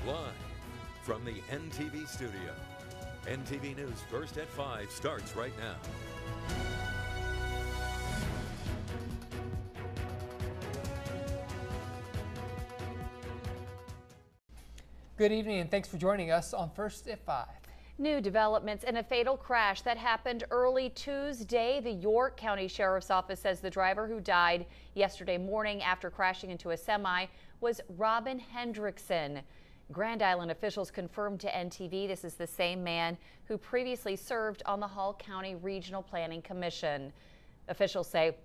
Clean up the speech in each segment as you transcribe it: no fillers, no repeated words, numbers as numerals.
live from the NTV studio. NTV News First at 5 starts right now. Good evening and thanks for joining us on First at 5. New developments in a fatal crash that happened early Tuesday. The York County Sheriff's Office says the driver who died yesterday morning after crashing into a semi was Robin Hendrickson. Grand Island officials confirmed to NTV this is the same man who previously served on the Hall County Regional Planning Commission. Officials say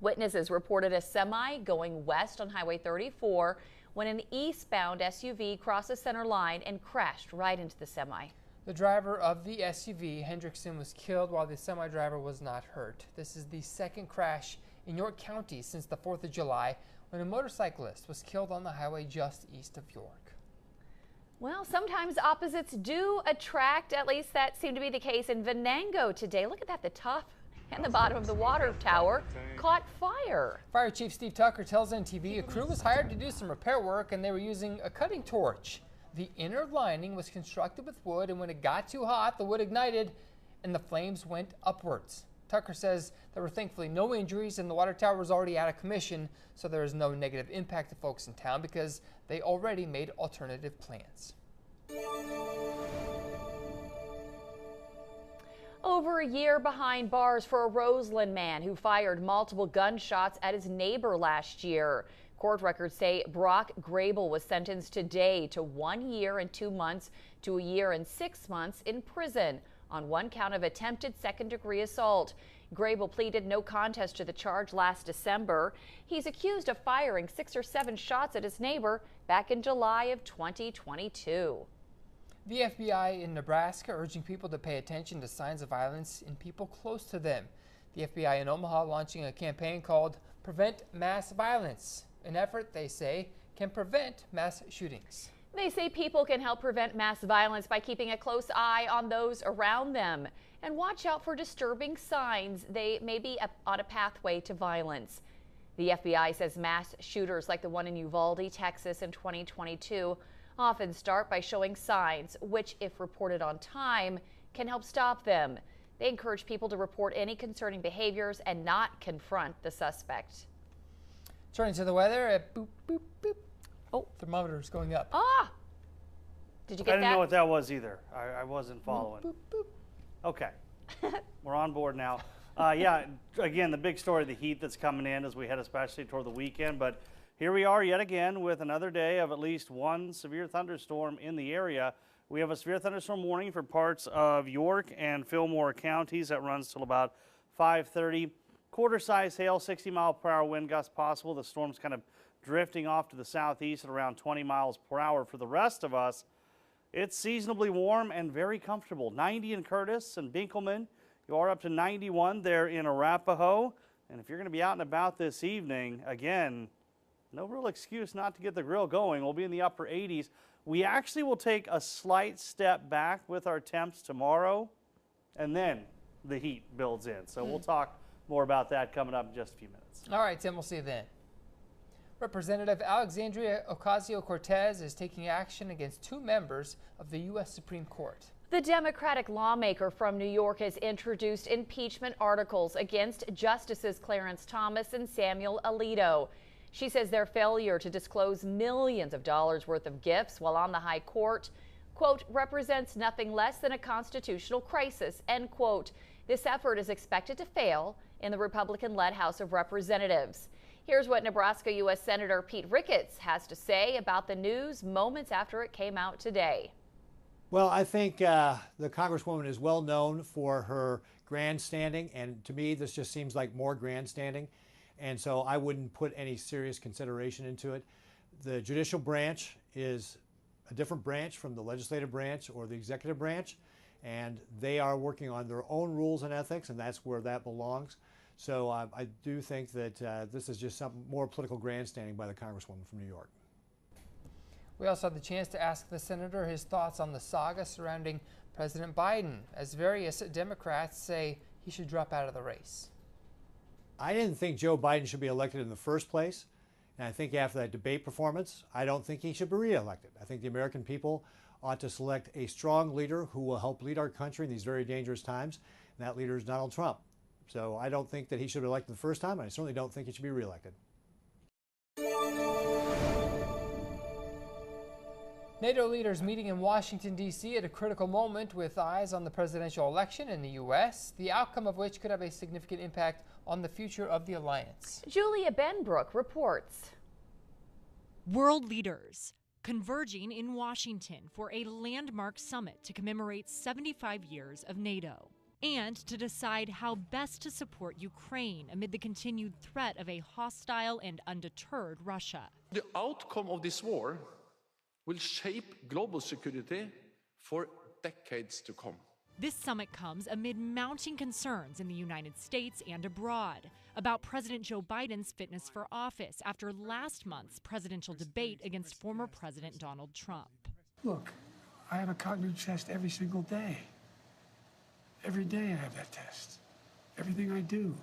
witnesses reported a semi going west on Highway 34 when an eastbound SUV crossed the center line and crashed right into the semi. The driver of the SUV, Hendrickson, was killed while the semi-driver was not hurt. This is the second crash in York County since the 4th of July when a motorcyclist was killed on the highway just east of York. Well, sometimes opposites do attract. At least that seemed to be the case in Venango today. Look at that, the top and the bottom of the water tower caught fire. Fire Chief Steve Tucker tells NTV a crew was hired to do some repair work and they were using a cutting torch. The inner lining was constructed with wood, and when it got too hot, the wood ignited and the flames went upwards. Tucker says there were thankfully no injuries and the water tower was already out of commission, so there is no negative impact to folks in town because they already made alternative plans. Over a year behind bars for a Roseland man who fired multiple gunshots at his neighbor last year. Court records say Brock Grable was sentenced today to 1 year and 2 months to a year and 6 months in prison on one count of attempted second-degree assault. Grable pleaded no contest to the charge last December. He's accused of firing 6 or 7 shots at his neighbor back in July of 2022. The FBI in Nebraska urging people to pay attention to signs of violence in people close to them. The FBI in Omaha launching a campaign called Prevent Mass Violence. An effort, they say, can prevent mass shootings. They say people can help prevent mass violence by keeping a close eye on those around them and watch out for disturbing signs they may be on a pathway to violence. The FBI says mass shooters like the one in Uvalde, Texas in 2022 often start by showing signs which, if reported on time, can help stop them. They encourage people to report any concerning behaviors and not confront the suspect. Turning to the weather at boop, boop, boop. Oh, thermometer's going up. Ah! Did you get that? I didn't know what that was either. I wasn't following. Boop, boop, boop. Okay. We're on board now. Yeah, again, the big story, the heat that's coming in as we head especially toward the weekend. But here we are yet again with another day of at least one severe thunderstorm in the area. We have a severe thunderstorm warning for parts of York and Fillmore counties that runs till about 5:30. Quarter-size hail, 60-mile-per-hour wind gusts possible. The storm's kind of drifting off to the southeast at around 20 miles per hour. For the rest of us, it's seasonably warm and very comfortable. 90 in Curtis and Binkelman. You are up to 91 there in Arapahoe. And if you're going to be out and about this evening, again, no real excuse not to get the grill going. We'll be in the upper 80s. We actually will take a slight step back with our temps tomorrow, and then the heat builds in. So we'll talk more about that coming up in just a few minutes. All right, Tim, we'll see you then. Representative Alexandria Ocasio-Cortez is taking action against 2 members of the U.S. Supreme Court. The Democratic lawmaker from New York has introduced impeachment articles against Justices Clarence Thomas and Samuel Alito. She says their failure to disclose millions of dollars worth of gifts while on the high court, quote, represents nothing less than a constitutional crisis, end quote. This effort is expected to fail in the Republican-led House of Representatives. Here's what Nebraska U.S. Senator Pete Ricketts has to say about the news moments after it came out today. Well, I think the Congresswoman is well known for her grandstanding, and to me this just seems like more grandstanding, and so I wouldn't put any serious consideration into it. The judicial branch is a different branch from the legislative branch or the executive branch, and they are working on their own rules and ethics, and that's where that belongs. So I do think that this is just some more political grandstanding by the Congresswoman from New York. We also had the chance to ask the senator his thoughts on the saga surrounding President Biden, as various Democrats say he should drop out of the race. I didn't think Joe Biden should be elected in the first place, And I think after that debate performance, I don't think he should be reelected. I think the American people ought to select a strong leader who will help lead our country in these very dangerous times, and that leader is Donald Trump. So I don't think that he should be elected the first time, and I certainly don't think he should be reelected. NATO leaders meeting in Washington, D.C. at a critical moment with eyes on the presidential election in the U.S., the outcome of which could have a significant impact on the future of the alliance. Julia Benbrook reports. World leaders converging in Washington for a landmark summit to commemorate 75 years of NATO and to decide how best to support Ukraine amid the continued threat of a hostile and undeterred Russia. The outcome of this war will shape global security for decades to come. This summit comes amid mounting concerns in the United States and abroad about President Joe Biden's fitness for office after last month's presidential debate against former President Donald Trump. Look, I have a cognitive test every single day. Every day I have that test. Everything I do.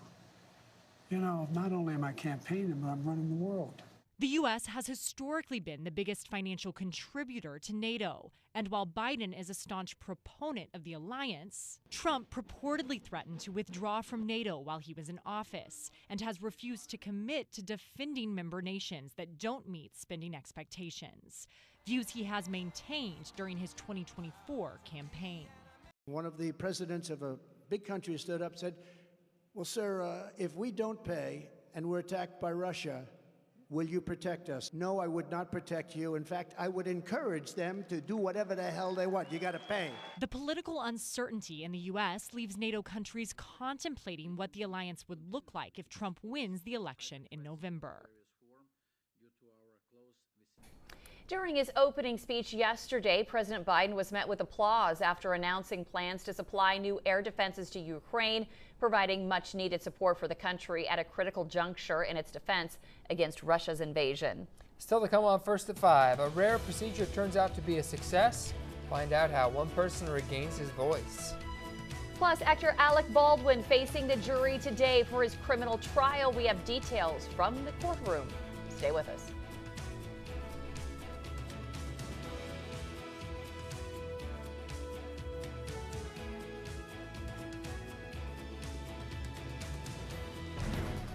You know, not only am I campaigning, but I'm running the world. The U.S. has historically been the biggest financial contributor to NATO, and while Biden is a staunch proponent of the alliance, Trump purportedly threatened to withdraw from NATO while he was in office and has refused to commit to defending member nations that don't meet spending expectations, views he has maintained during his 2024 campaign. One of the presidents of a big country stood up and said, well, sir, if we don't pay and we're attacked by Russia, will you protect us? No, I would not protect you. In fact, I would encourage them to do whatever the hell they want. You got to pay. The political uncertainty in the U.S. leaves NATO countries contemplating what the alliance would look like if Trump wins the election in November. During his opening speech yesterday, President Biden was met with applause after announcing plans to supply new air defenses to Ukraine, providing much needed support for the country at a critical juncture in its defense against Russia's invasion. Still to come on First at 5, a rare procedure turns out to be a success. Find out how one person regains his voice. Plus, actor Alec Baldwin facing the jury today for his criminal trial. We have details from the courtroom. Stay with us.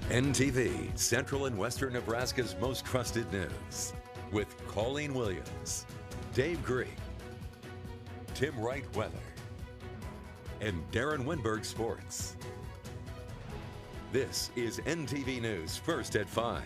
NTV, Central and Western Nebraska's most trusted news. With Colleen Williams, Dave Greig, Tim Wright Weather, and Darren Winberg Sports. This is NTV News First at 5.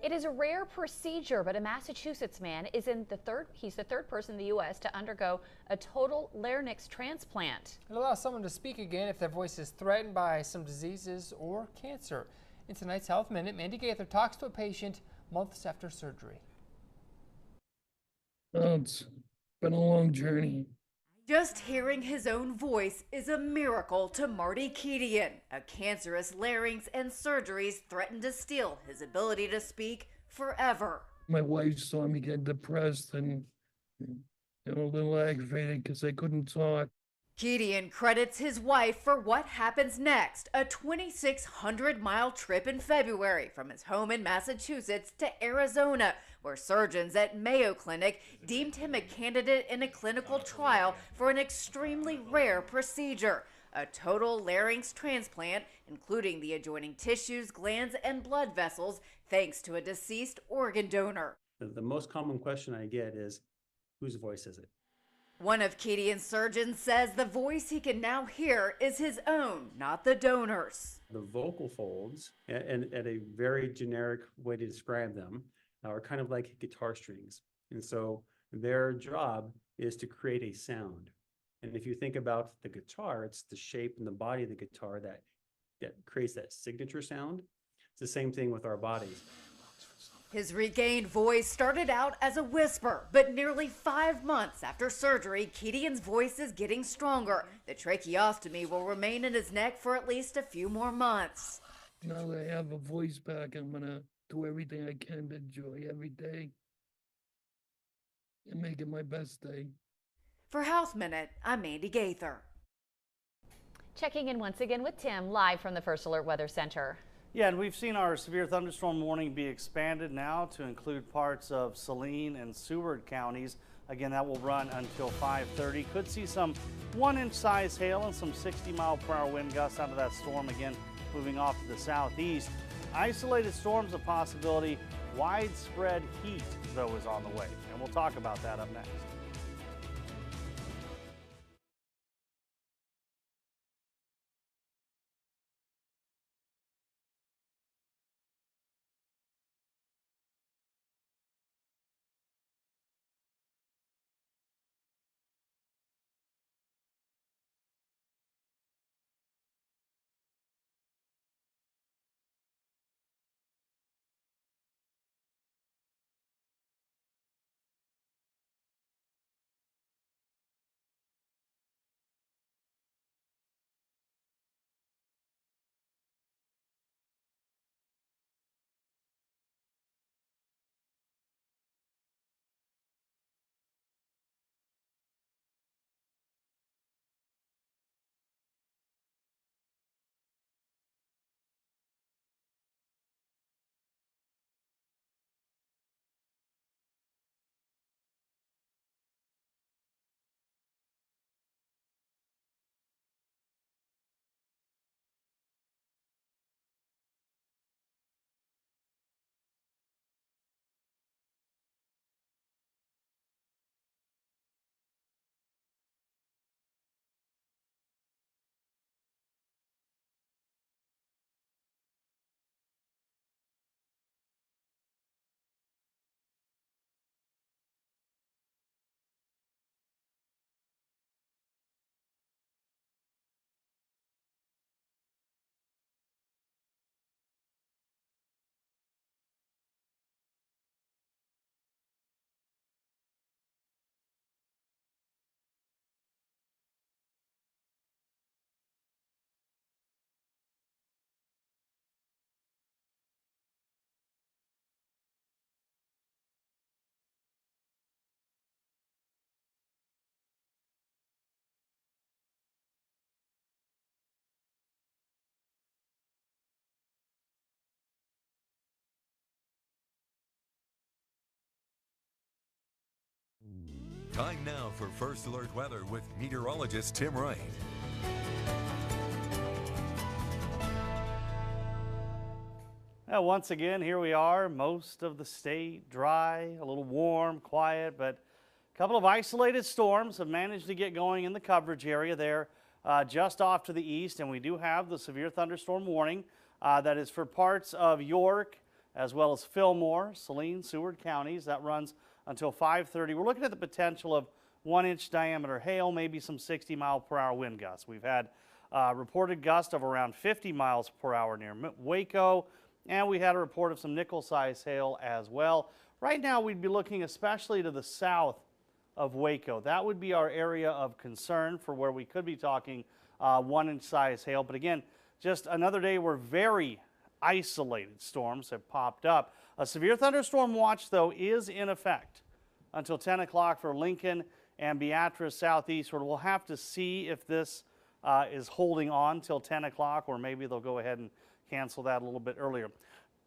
It is a rare procedure, but a Massachusetts man is he's the third person in the U.S. to undergo a total larynx transplant. It allows someone to speak again if their voice is threatened by some diseases or cancer. In tonight's Health Minute, Mandy Gaither talks to a patient months after surgery. Well, it's been a long journey. Just hearing his own voice is a miracle to Marty Keedian. A cancerous larynx and surgeries threaten to steal his ability to speak forever. My wife saw me get depressed and a little aggravated because I couldn't talk. Keedian credits his wife for what happens next, a 2,600-mile trip in February from his home in Massachusetts to Arizona, where surgeons at Mayo Clinic deemed him a candidate in a clinical trial for an extremely rare procedure, a total larynx transplant, including the adjoining tissues, glands, and blood vessels, thanks to a deceased organ donor. The most common question I get is, whose voice is it? One of Keedian's surgeons says the voice he can now hear is his own, not the donor's. The vocal folds, and a very generic way to describe them, are kind of like guitar strings. And so their job is to create a sound. And if you think about the guitar, it's the shape and the body of the guitar that creates that signature sound. It's the same thing with our bodies. His regained voice started out as a whisper, but nearly 5 months after surgery, Keedian's voice is getting stronger. The tracheostomy will remain in his neck for at least a few more months. Now that I have a voice back, I'm going to do everything I can to enjoy every day and make it my best day. For Health Minute, I'm Mandy Gaither. Checking in once again with Tim, live from the First Alert Weather Center. Yeah, and we've seen our severe thunderstorm warning be expanded now to include parts of Saline and Seward counties. Again, that will run until 5:30. Could see some 1-inch size hail and some 60-mile-per-hour wind gusts out of that storm, again moving off to the southeast. Isolated storms a possibility. Widespread heat, though, is on the way, and we'll talk about that up next. Time now for First Alert Weather with meteorologist Tim Wright. Once again, here we are, most of the state dry, a little warm, quiet, but a couple of isolated storms have managed to get going in the coverage area there just off to the east, and we do have the severe thunderstorm warning that is for parts of York, as well as Fillmore, Saline, Seward counties. That runs until 5:30. We're looking at the potential of 1-inch diameter hail, maybe some 60-mile-per-hour wind gusts. We've had reported gusts of around 50 miles per hour near Waco, and we had a report of some nickel-sized hail as well. Right now, we'd be looking especially to the south of Waco. That would be our area of concern for where we could be talking 1-inch size hail. But again, just another day where very isolated storms have popped up. A severe thunderstorm watch, though, is in effect until 10 o'clock for Lincoln and Beatrice southeastward. We'll have to see if this is holding on till 10 o'clock, or maybe they'll go ahead and cancel that a little bit earlier.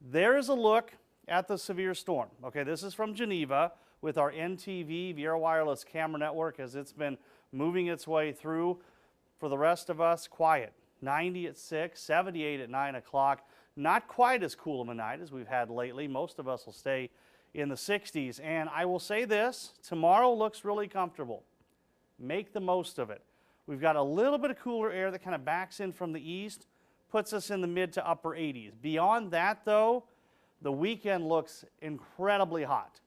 There's a look at the severe storm. Okay, this is from Geneva with our NTV Viera Wireless camera network as it's been moving its way through. For the rest of us, quiet. 90 at 6, 78 at 9 o'clock. Not quite as cool of a night as we've had lately. Most of us will stay in the 60s. And I will say this, tomorrow looks really comfortable. Make the most of it. We've got a little bit of cooler air that kind of backs in from the east, puts us in the mid to upper 80s. Beyond that, though, the weekend looks incredibly hot.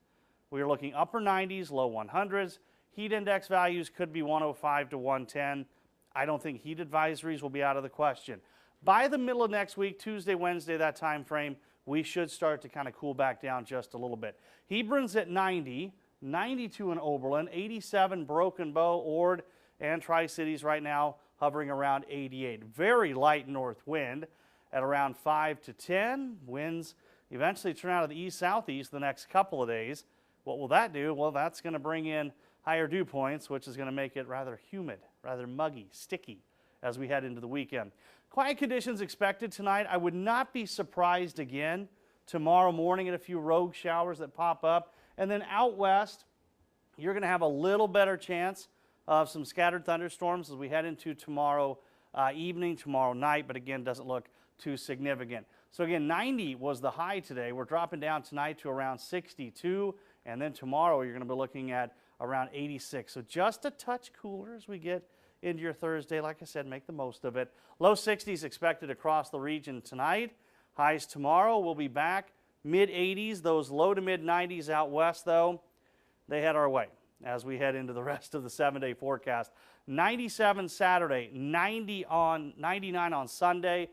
We are looking upper 90s, low 100s. Heat index values could be 105 to 110. I don't think heat advisories will be out of the question. By the middle of next week, Tuesday, Wednesday, that time frame, we should start to kind of cool back down just a little bit. Hebron's at 90, 92 in Oberlin, 87 Broken Bow, Ord, and Tri-Cities right now hovering around 88. Very light north wind at around 5 to 10. Winds eventually turn out of the east-southeast the next couple of days. What will that do? Well, that's going to bring in higher dew points, which is going to make it rather humid, rather muggy, sticky as we head into the weekend. Quiet conditions expected tonight. I would not be surprised again tomorrow morning at a few rogue showers that pop up. And then out west, you're going to have a little better chance of some scattered thunderstorms as we head into tomorrow evening, tomorrow night, but again, doesn't look too significant. So again, 90 was the high today. We're dropping down tonight to around 62, and then tomorrow you're going to be looking at around 86. So just a touch cooler as we get into your Thursday. Like I said, make the most of it. Low 60s expected across the region tonight. Highs tomorrow will be back mid 80s. Those low to mid 90s out west, though, they head our way as we head into the rest of the 7-day forecast. 97 Saturday, 99 on Sunday,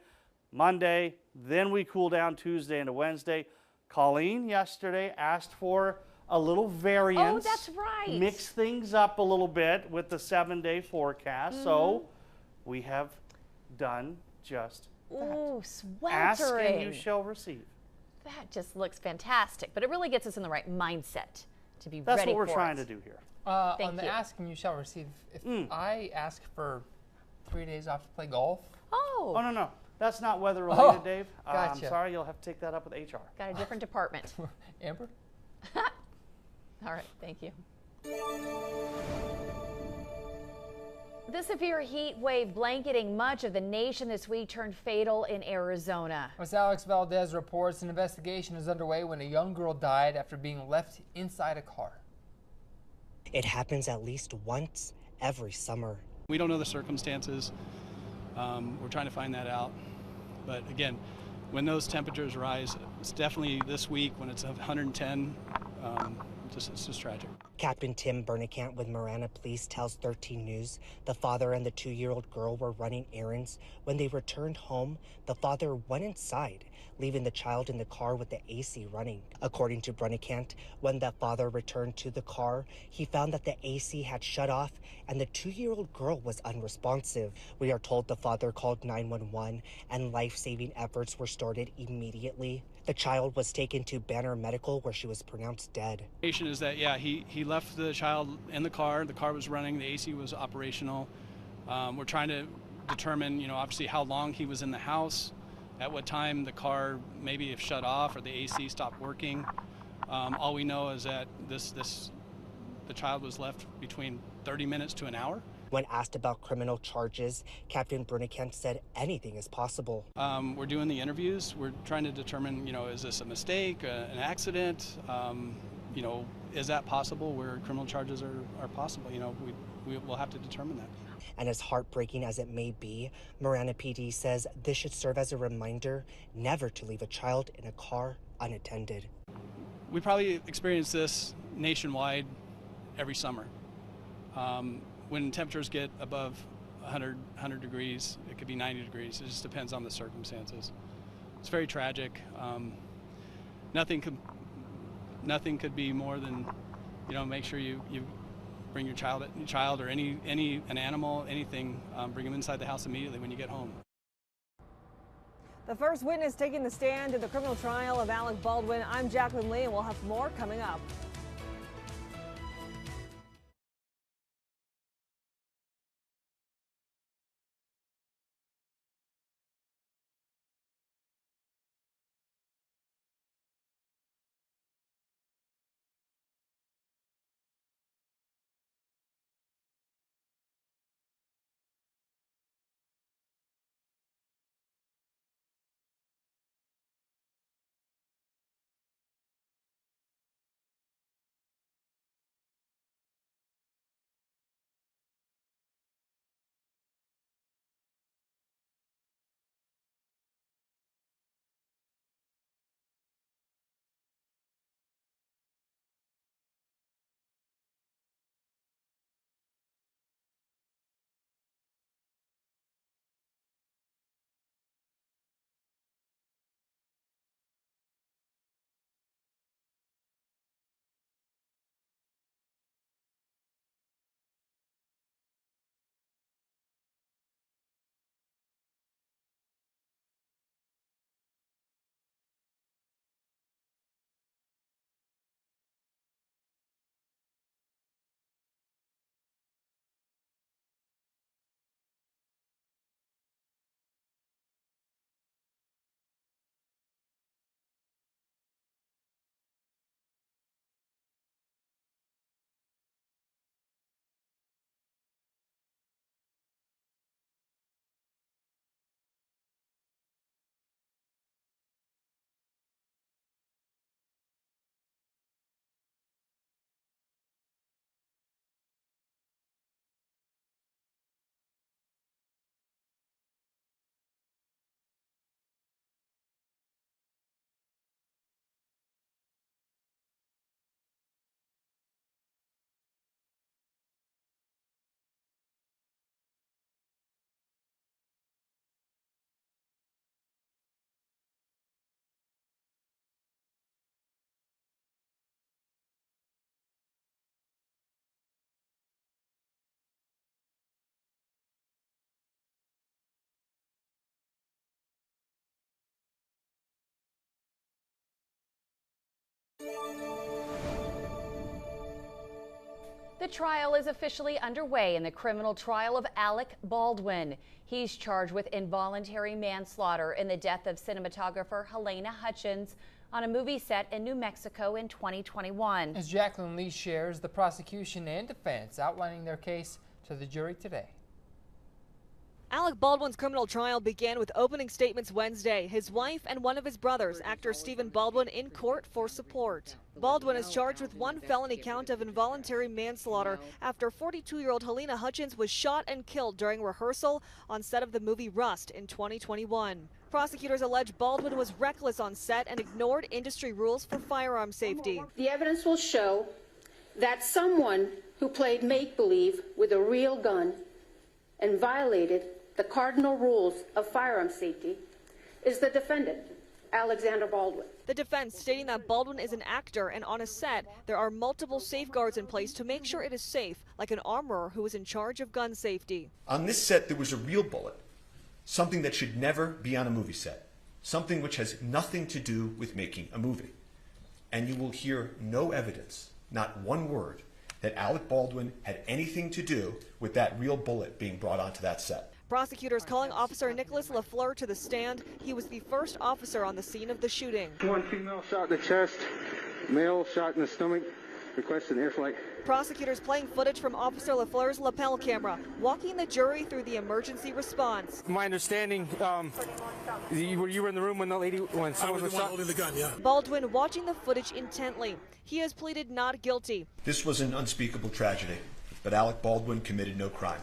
Monday. Then we cool down Tuesday into Wednesday. Colleen yesterday asked for a little variance. Oh, that's right. Mix things up a little bit with the 7-day forecast. So we have done just that. Ooh, sweltering. Ask and you shall receive. That just looks fantastic, but it really gets us in the right mindset to be ready for it. That's what we're trying to do here. On the ask and you shall receive, if I ask for 3 days off to play golf. Oh. Oh, no. That's not weather related, Dave. Gotcha. I'm sorry, you'll have to take that up with HR. Got a different department. Amber? All right, thank you. The severe heat wave blanketing much of the nation this week turned fatal in Arizona. As Alex Valdez reports, an investigation is underway when a young girl died after being left inside a car. It happens at least once every summer. We don't know the circumstances. We're trying to find that out. But again, when those temperatures rise, it's definitely this week when it's 110, it's just tragic. Captain Tim Bernicant with Marana Police tells 13 News the father and the 2-year-old girl were running errands. When they returned home, the father went inside, leaving the child in the car with the AC running. According to Bernicant, when the father returned to the car, he found that the AC had shut off and the 2-year-old girl was unresponsive. We are told the father called 911 and life-saving efforts were started immediately. The child was taken to Banner Medical where she was pronounced dead. The patient is that, yeah, he left the child in the car was running, the AC was operational. We're trying to determine, obviously how long he was in the house, at what time the car maybe if shut off or the AC stopped working. All we know is that the child was left between 30 minutes to an hour. When asked about criminal charges, Captain Bernicant said anything is possible. We're doing the interviews. We're trying to determine, is this a mistake, an accident? Is that possible where criminal charges are possible? We'll have to determine that. And as heartbreaking as it may be, Marana PD says this should serve as a reminder never to leave a child in a car unattended. We probably experience this nationwide every summer. When temperatures get above 100 degrees, it could be 90 degrees. It just depends on the circumstances. It's very tragic. Nothing could be more than, make sure you bring your child or an animal, anything, bring them inside the house immediately when you get home. The first witness taking the stand in the criminal trial of Alec Baldwin. I'm Jacqueline Lee, and we'll have more coming up. The trial is officially underway in the criminal trial of Alec Baldwin. He's charged with involuntary manslaughter in the death of cinematographer Helena Hutchins on a movie set in New Mexico in 2021. As Jacqueline Lee shares, the prosecution and defense outlining their case to the jury today. Alec Baldwin's criminal trial began with opening statements Wednesday. His wife and one of his brothers, actor Stephen Baldwin, in court for support. Baldwin is charged with one felony count of involuntary manslaughter after 42-year-old Helena Hutchins was shot and killed during rehearsal on set of the movie Rust in 2021. Prosecutors allege Baldwin was reckless on set and ignored industry rules for firearm safety. The evidence will show that someone who played make-believe with a real gun and violated the cardinal rules of firearm safety is the defendant, Alexander Baldwin. The defense stating that Baldwin is an actor and on a set there are multiple safeguards in place to make sure it is safe, like an armorer who is in charge of gun safety. On this set there was a real bullet, something that should never be on a movie set, something which has nothing to do with making a movie. And you will hear no evidence, not one word, that Alec Baldwin had anything to do with that real bullet being brought onto that set. Prosecutors calling Officer Nicholas LaFleur to the stand. He was the first officer on the scene of the shooting. One female shot in the chest, male shot in the stomach, requesting air flight. Prosecutors playing footage from Officer LaFleur's lapel camera, walking the jury through the emergency response. My understanding, you were in the room when someone was shot? Holding the gun, yeah. Baldwin watching the footage intently. He has pleaded not guilty. This was an unspeakable tragedy, but Alec Baldwin committed no crime.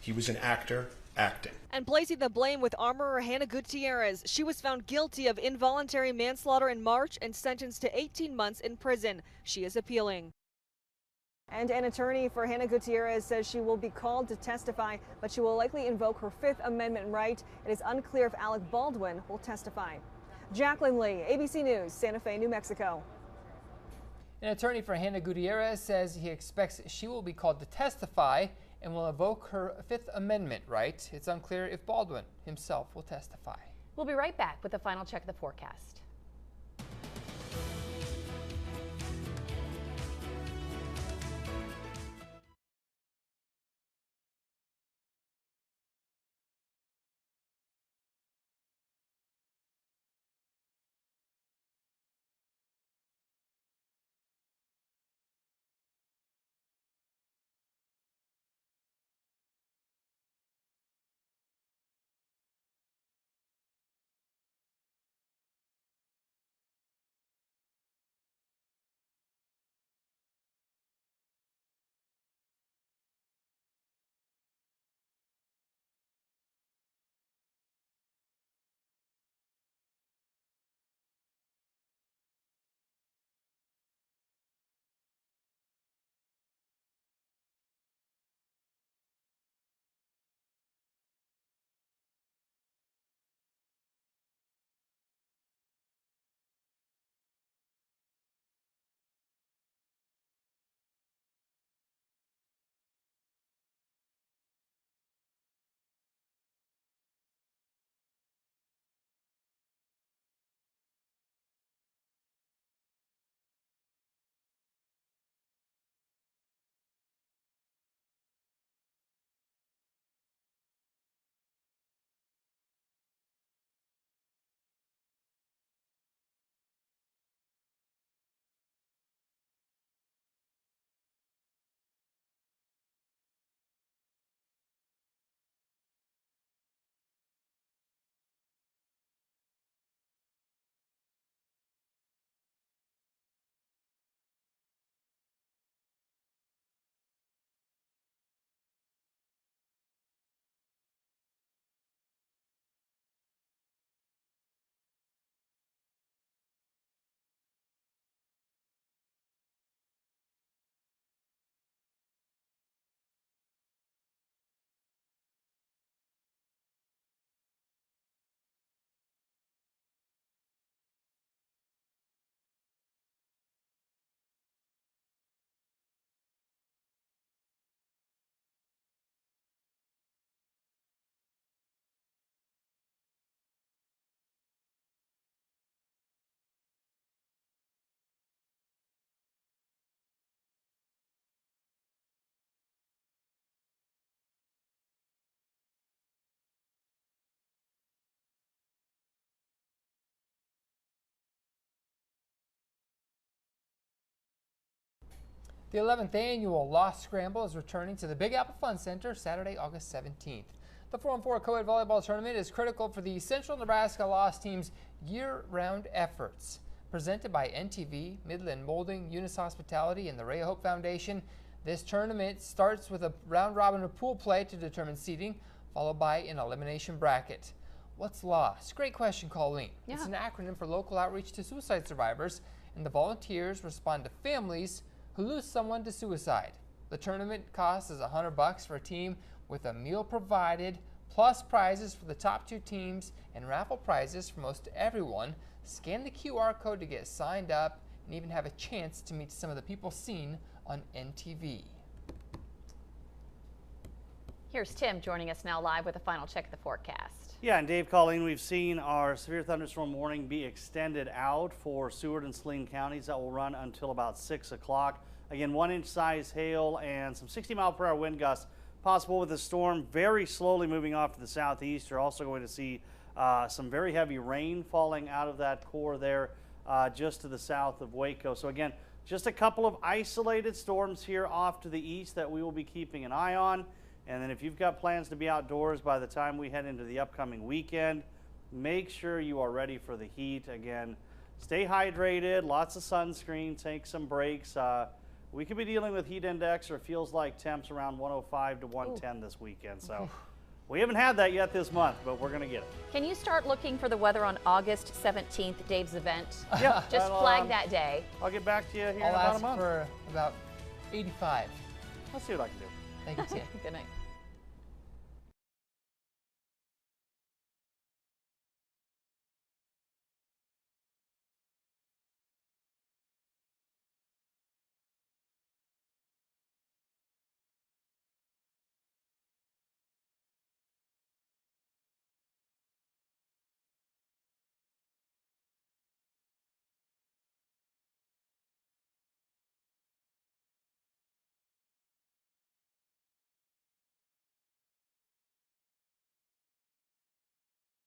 He was an actor acting. And placing the blame with armorer Hannah Gutierrez. She was found guilty of involuntary manslaughter in March and sentenced to 18 months in prison. She is appealing. And an attorney for Hannah Gutierrez says she will be called to testify, but she will likely invoke her Fifth Amendment right. It is unclear if Alec Baldwin will testify. Jacqueline Lee, ABC News, Santa Fe, New Mexico. An attorney for Hannah Gutierrez says he expects she will be called to testify and will invoke her Fifth Amendment right. It's unclear if Baldwin himself will testify. We'll be right back with a final check of the forecast. The 11th annual Lost Scramble is returning to the Big Apple Fun Center Saturday, August 17th. The 4-on-4 co-ed volleyball tournament is critical for the Central Nebraska Lost team's year-round efforts. Presented by NTV, Midland Molding, Unis Hospitality, and the Ray Hope Foundation, this tournament starts with a round-robin of pool play to determine seeding, followed by an elimination bracket. What's LOST? Great question, Colleen. Yeah. It's an acronym for Local Outreach to Suicide Survivors, and the volunteers respond to families who lose someone to suicide. The tournament cost is $100 for a team with a meal provided, plus prizes for the top 2 teams and raffle prizes for most everyone. Scan the QR code to get signed up and even have a chance to meet some of the people seen on NTV. Here's Tim joining us now live with a final check of the forecast. Yeah, and Dave, Colleen, we've seen our severe thunderstorm warning be extended out for Seward and Saline counties. That will run until about 6 o'clock. Again, 1-inch size hail and some 60-mile-per-hour wind gusts possible with the storm very slowly moving off to the southeast. You're also going to see some very heavy rain falling out of that core there just to the south of Waco. So again, just a couple of isolated storms here off to the east that we will be keeping an eye on. And then if you've got plans to be outdoors by the time we head into the upcoming weekend, make sure you are ready for the heat. Again, stay hydrated, lots of sunscreen, take some breaks. We could be dealing with heat index or feels like temps around 105 to 110 this weekend. So We haven't had that yet this month, but we're going to get it. Can you start looking for the weather on August 17th, Dave's event? Yeah. Just flag that day. I'll get back to you here in I'll about a ask month. for about 85. Let's see what I can do. Thank you, Tim. Good night.